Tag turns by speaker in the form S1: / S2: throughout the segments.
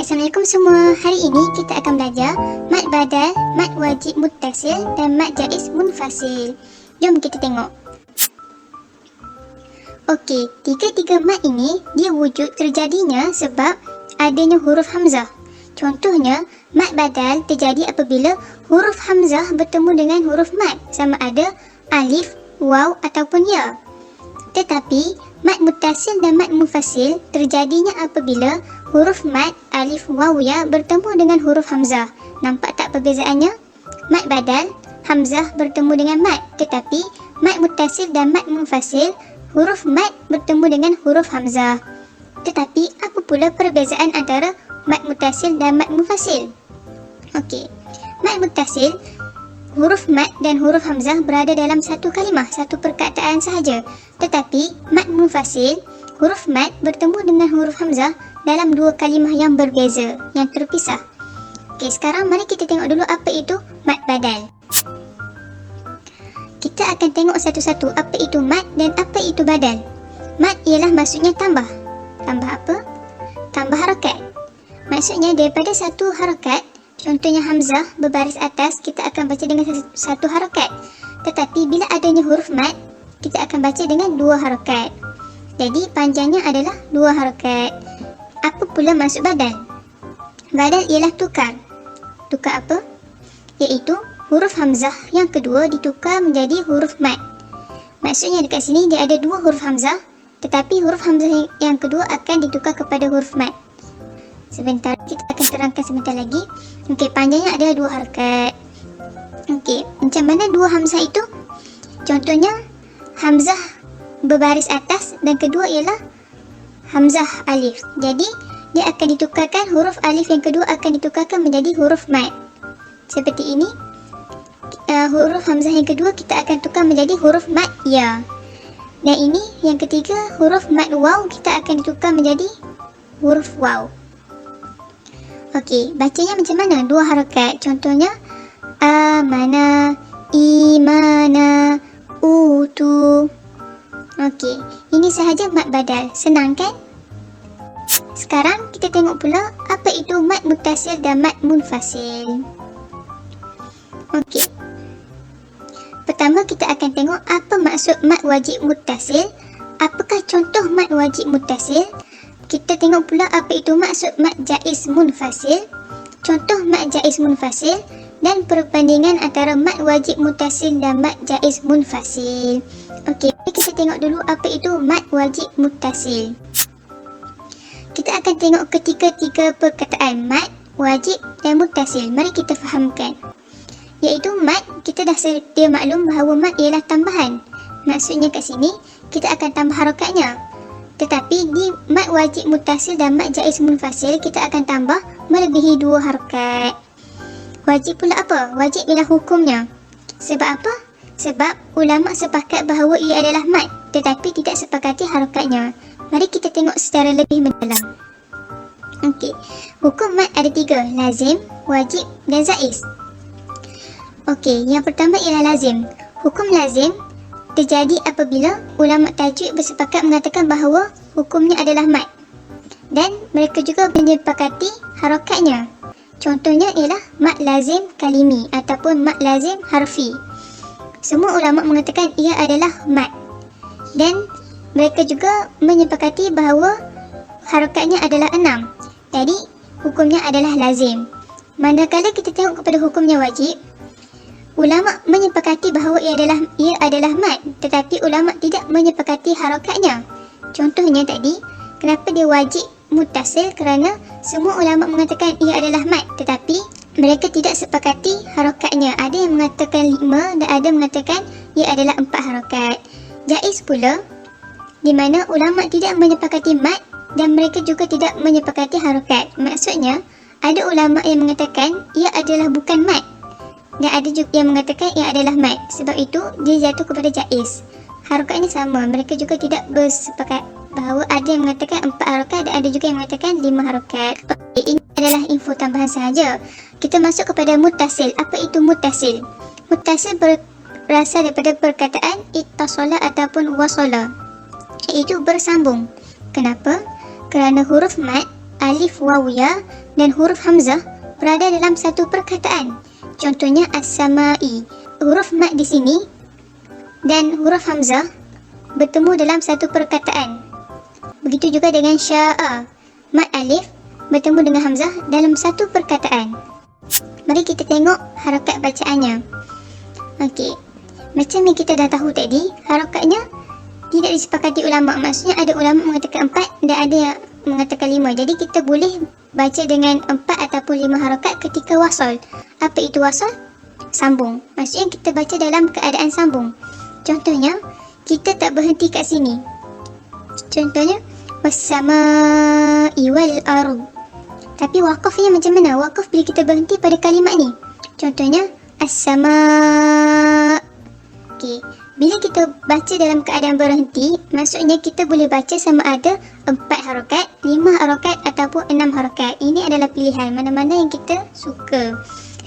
S1: Assalamualaikum semua. Hari ini kita akan belajar mad badal, mad wajib muttasil dan mad jaiz munfasil. Jom kita tengok. Okey, tiga-tiga mad ini dia wujud terjadinya sebab adanya huruf hamzah. Contohnya, mad badal terjadi apabila huruf hamzah bertemu dengan huruf mad sama ada alif, waw ataupun ya. Tetapi, mad muttasil dan mad munfasil terjadinya apabila huruf mad, alif, waw, ya bertemu dengan huruf hamzah. Nampak tak perbezaannya? Mad badal, hamzah bertemu dengan mad. Tetapi, mad muttasil dan mad munfasil, huruf mad bertemu dengan huruf hamzah. Tetapi, apa pula perbezaan antara mad muttasil dan mad munfasil? Okey, mad muttasil, huruf mad dan huruf hamzah berada dalam satu kalimah, satu perkataan sahaja. Tetapi, mad munfasil, huruf mad bertemu dengan huruf hamzah dalam dua kalimah yang berbeza, yang terpisah. Okey, sekarang mari kita tengok dulu apa itu mad badal. Kita akan tengok satu-satu apa itu mad dan apa itu badal. Mad ialah maksudnya tambah. Tambah apa? Tambah harakat. Maksudnya daripada satu harakat, contohnya hamzah berbaris atas, kita akan baca dengan satu harakat. Tetapi bila adanya huruf mad, kita akan baca dengan dua harakat. Jadi panjangnya adalah dua harakat. Apa pula maksud badal? Badal ialah tukar. Tukar apa? Iaitu huruf hamzah yang kedua ditukar menjadi huruf mad. Maksudnya dekat sini dia ada dua huruf hamzah, tetapi huruf hamzah yang kedua akan ditukar kepada huruf mad. Sebentar, kita akan terangkan sebentar lagi. Okey, panjangnya adalah dua harakat. Okey, macam mana dua hamzah itu? Contohnya, hamzah berbaris atas dan kedua ialah hamzah alif. Jadi, dia akan ditukarkan, huruf alif yang kedua akan ditukarkan menjadi huruf mad. Seperti ini. Huruf hamzah yang kedua kita akan tukar menjadi huruf mad ya. Dan ini yang ketiga, huruf mad waw kita akan ditukar menjadi huruf waw. Okey, bacanya macam mana? Dua harakat. Contohnya, amana, imana, utu. Okey, ini sahaja mad badal. Senang kan? Sekarang kita tengok pula apa itu mad muttasil dan mad munfasil. Okey. Pertama kita akan tengok apa maksud mad wajib muttasil. Apakah contoh mad wajib muttasil? Kita tengok pula apa itu maksud mad jaiz munfasil, contoh mad jaiz munfasil dan perbandingan antara mad wajib muttasil dan mad jaiz munfasil. Okey, kita tengok dulu apa itu mad wajib muttasil. Kita akan tengok ketiga-tiga perkataan mad, wajib dan muttasil. Mari kita fahamkan. Iaitu mad, kita dah sedia maklum bahawa mad ialah tambahan. Maksudnya kat sini, kita akan tambah harakatnya. Tetapi di mad wajib muttasil dan mad jaiz munfasil, kita akan tambah melebihi dua harakat. Wajib pula apa? Wajib ialah hukumnya. Sebab apa? Sebab ulama sepakat bahawa ia adalah mad, tetapi tidak sepakati harakatnya. Mari kita tengok secara lebih mendalam. Okey, hukum mad ada tiga, lazim, wajib dan jaiz. Okey, yang pertama ialah lazim. Hukum lazim terjadi apabila ulama tajwid bersepakat mengatakan bahawa hukumnya adalah mad dan mereka juga menyepakati harakatnya. Contohnya ialah mad lazim kalimi ataupun mad lazim harfi. Semua ulama mengatakan ia adalah mad dan mereka juga menyepakati bahawa harakatnya adalah 6. Jadi hukumnya adalah lazim. Manakala kita tengok kepada hukumnya wajib, ulama menyepakati bahawa ia adalah mad, tetapi ulama tidak menyepakati harakatnya. Contohnya tadi, kenapa dia wajib muttasil? Kerana semua ulama mengatakan ia adalah mad, tetapi mereka tidak sepakati harakatnya. Ada yang mengatakan 5 dan ada mengatakan ia adalah 4 harakat. Jaiz pula, di mana ulama tidak menyepakati mad dan mereka juga tidak menyepakati harakat. Maksudnya, ada ulama yang mengatakan ia adalah bukan mad dan ada juga yang mengatakan ia adalah mad. Sebab itu dia jatuh kepada jaiz. Harakatnya sama. Mereka juga tidak bersepakat bahawa ada yang mengatakan 4 harakat dan ada juga yang mengatakan 5 harakat. Okey, ini adalah info tambahan sahaja. Kita masuk kepada muttasil. Apa itu muttasil? Muttasil berasal daripada perkataan ittasala ataupun wasala, iaitu bersambung. Kenapa? Kerana huruf mad, alif, waw, ya dan huruf hamzah berada dalam satu perkataan. Contohnya as-samai. Huruf mat di sini dan huruf hamzah bertemu dalam satu perkataan. Begitu juga dengan sya'a. Mat alif bertemu dengan hamzah dalam satu perkataan. Mari kita tengok harakat bacaannya. Okey. Macam yang kita dah tahu tadi, harakatnya tidak disepakati ulama. Maksudnya ada ulama mengatakan 4 dan ada yang mengatakan 5. Jadi kita boleh baca dengan 4 ataupun 5 harakat ketika wasal. Apa itu wasal? Sambung. Maksudnya kita baca dalam keadaan sambung. Contohnya, kita tak berhenti kat sini. Contohnya, was-samaa'i wal ardh. Tapi wakafnya macam mana? Wakaf bila kita berhenti pada kalimat ni. Contohnya, as-samaa'. Okey. Bila kita baca dalam keadaan berhenti, maksudnya kita boleh baca sama ada 4 harakat, 5 harakat ataupun 6 harakat. Ini adalah pilihan mana-mana yang kita suka.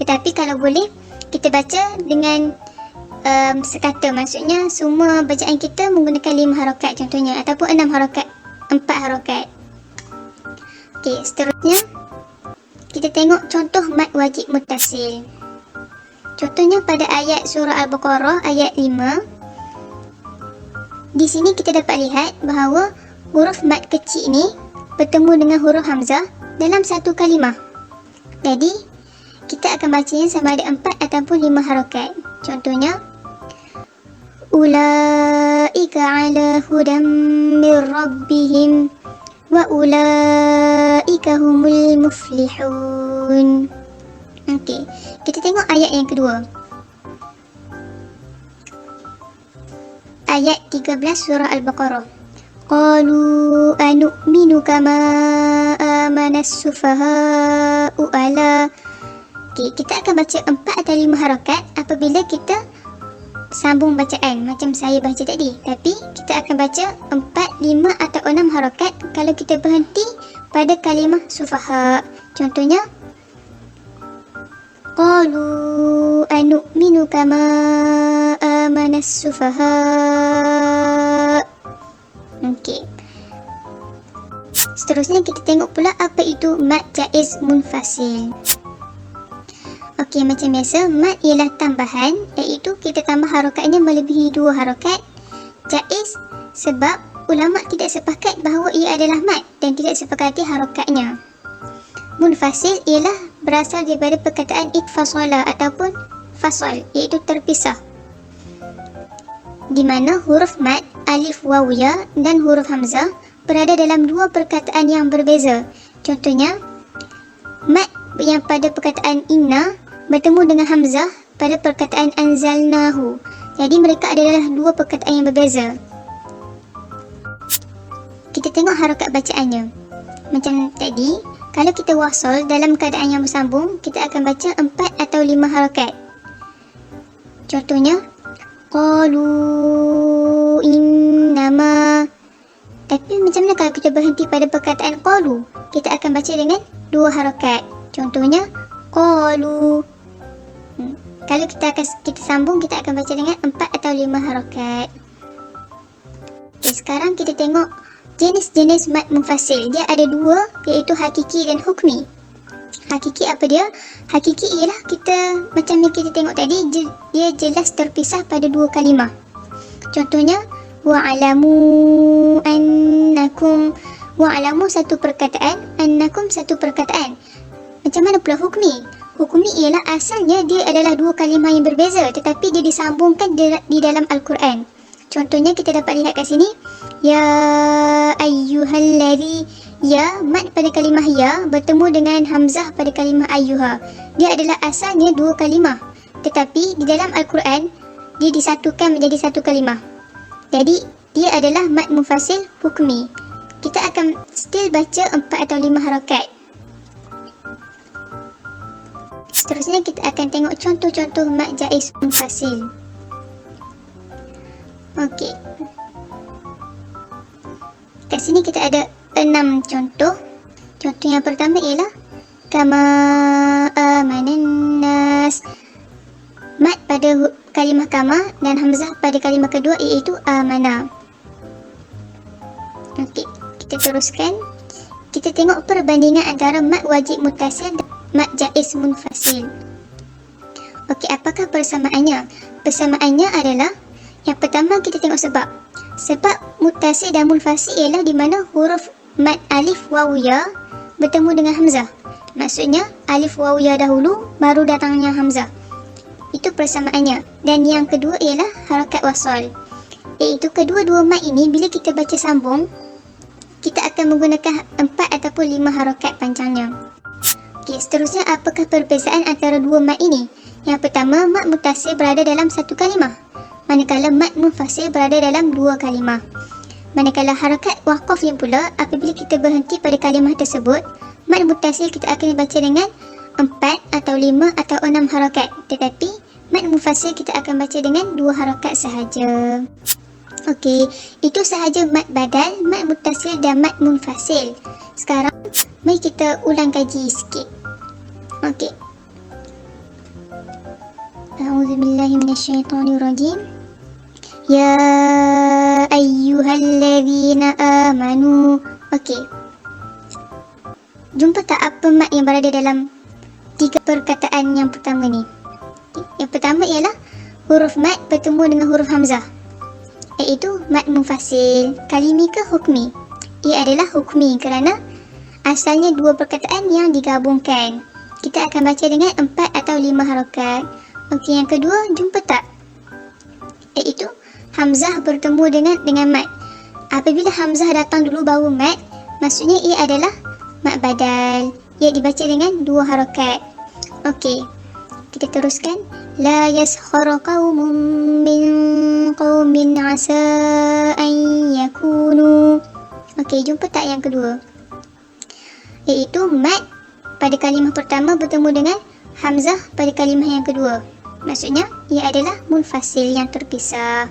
S1: Tetapi kalau boleh, kita baca dengan sekata. Maksudnya semua bacaan kita menggunakan 5 harakat contohnya, ataupun 6 harakat, 4 harakat. Okey, seterusnya kita tengok contoh mad wajib muttasil. Contohnya pada ayat surah Al-Baqarah ayat 5. Di sini kita dapat lihat bahawa huruf mad kecil ni bertemu dengan huruf hamzah dalam satu kalimah. Jadi, kita akan bacanya sama ada 4 ataupun 5 harakat. Contohnya, ulaika ala hudam mir rabbihim wa ulaika humul muflihun. Okey, kita tengok ayat yang kedua. Ayat 13 surah Al-Baqarah. Qalu anu'minu kama amanas sufaha'u ala. Okey, kita akan baca 4 atau 5 harakat apabila kita sambung bacaan macam saya baca tadi. Tapi kita akan baca 4, 5 atau 6 harakat kalau kita berhenti pada kalimah sufaha. Contohnya, qalu anu'minu kama amanas sufaha. Okey. Seterusnya kita tengok pula apa itu mad jaiz munfasil. Okey, macam biasa, mad ialah tambahan, iaitu kita tambah harakatnya melebihi 2 harakat. Jaiz sebab ulama tidak sepakat bahawa ia adalah mad dan tidak sepakati harakatnya. Munfasil ialah berasal daripada perkataan itfasala ataupun fasal, iaitu terpisah, di mana huruf mad, alif, waw, ya dan huruf hamzah berada dalam 2 perkataan yang berbeza. Contohnya, mad yang pada perkataan inna bertemu dengan hamzah pada perkataan anzalnahu. Jadi mereka adalah 2 perkataan yang berbeza. Kita tengok harakat bacaannya. Macam tadi, kalau kita wasal dalam keadaan yang bersambung, kita akan baca 4 atau 5 harakat. Contohnya, qalu innama. Tapi macam mana kalau kita berhenti pada perkataan qalu? Kita akan baca dengan 2 harakat. Contohnya, qalu. Kalau kita sambung, kita akan baca dengan 4 atau 5 harakat. Okay, sekarang kita tengok jenis-jenis mad munfasil. Dia ada 2, iaitu hakiki dan hukmi. Hakiki apa dia? Hakiki ialah kita, macam yang kita tengok tadi, dia jelas terpisah pada 2 kalimah. Contohnya, wa'alamu annakum. Wa'alamu satu perkataan, annakum satu perkataan. Macam mana pula hukmi? Hukmi ialah asalnya dia adalah 2 kalimah yang berbeza, tetapi dia disambungkan di dalam Al-Quran. Contohnya kita dapat lihat kat sini, ya ayyuhalladzi. Ya, mad pada kalimah ya bertemu dengan hamzah pada kalimah ayyuha. Dia adalah asalnya 2 kalimah, tetapi di dalam Al-Quran dia disatukan menjadi 1 kalimah. Jadi dia adalah mad munfasil hukmi. Kita akan still baca 4 atau 5 harakat. Seterusnya kita akan tengok contoh-contoh mad jaiz munfasil. Okey. Kat sini kita ada 6 contoh. Contoh yang pertama ialah kama amanan nas. Mad pada kalimah kama dan hamzah pada kalimah kedua iaitu amana. Okey, kita teruskan. kita tengok perbandingan antara mad wajib mutasil dan mad jaiz munfasil. Okey, apakah persamaannya? Persamaannya adalah yang pertama kita tengok sebab. Sebab mutasil dan munfasil ialah di mana huruf mad alif waw ya bertemu dengan hamzah. Maksudnya alif waw ya dahulu baru datangnya hamzah. Itu persamaannya. Dan yang kedua ialah harakat wasal. Iaitu kedua-dua mad ini bila kita baca sambung, kita akan menggunakan 4 ataupun 5 harakat panjangnya. Okey, seterusnya apakah perbezaan antara dua mad ini? Yang pertama, mad mutasil berada dalam satu kalimah, manakala mad munfasil berada dalam dua kalimah. Manakala harakat waqaf yang pula, apabila kita berhenti pada kalimah tersebut, mad mutasil kita akan baca dengan 4 atau 5 atau 6 harakat. Tetapi mad munfasil kita akan baca dengan 2 harakat sahaja. Okey, itu sahaja mad badal, mad mutasil dan mad munfasil. Sekarang, mari kita ulang kaji sikit. Okey. A'udzubillahi minasyaitonirrajim. Ya ayyuhalladzina amanu. Okey. Jumpa tak apa mad yang berada dalam 3 perkataan yang pertama ni? Yang pertama ialah huruf mad bertemu dengan huruf hamzah, iaitu mad munfasil. Kalimi ke hukmi? Ia adalah hukmi kerana asalnya 2 perkataan yang digabungkan. Kita akan baca dengan 4 atau 5 harakat. Okey, yang kedua, jumpa tak? Iaitu hamzah bertemu dengan mad. Apabila hamzah datang dulu baru mad, maksudnya ia adalah mad badal. Ia dibaca dengan 2 harakat. Okey, kita teruskan. La yaskhara qaumun min qaumin asa an yakunu. Okey, jumpa tak yang kedua? Iaitu mad pada kalimah pertama bertemu dengan hamzah pada kalimah yang kedua. Maksudnya ia adalah munfasil yang terpisah.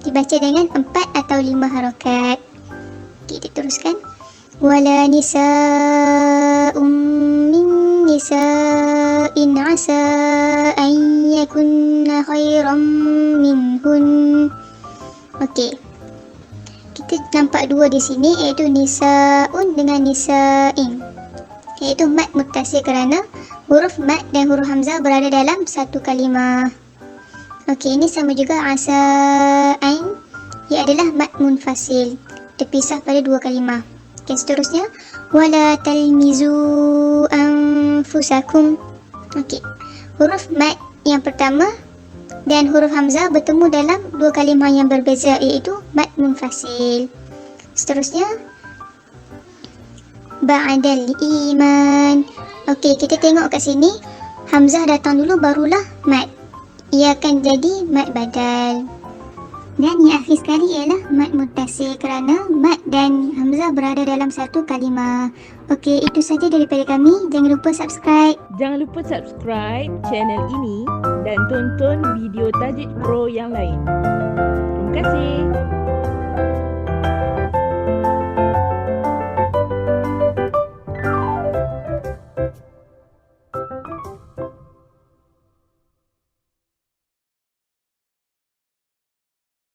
S1: Dibaca dengan 4 atau 5 harakat. Okey, kita teruskan. Wala nisa'um min nisa'in asa an yakunna khairan minhun. Okey, kita nampak 2 di sini, iaitu nisa'un dengan nisa'in, iaitu mad mutasil kerana huruf mad dan huruf hamzah berada dalam satu kalimah. Okey, ini sama juga asa'ain. Ia adalah mad munfasil, terpisah pada 2 kalimah. Okey, seterusnya wala talmizu anfusakum. Okey, huruf mad yang pertama dan huruf hamzah bertemu dalam 2 kalimah yang berbeza, iaitu mad munfasil. Seterusnya ba'dal iman. Okey, kita tengok kat sini hamzah datang dulu barulah mad. Ia akan jadi mad badal. Dan yang akhir sekali ialah mad muttasil kerana mad dan hamzah berada dalam satu kalimah. Okey, itu saja daripada kami. Jangan lupa subscribe.
S2: Jangan lupa subscribe channel ini dan tonton video Tajwid Pro yang lain. Terima kasih.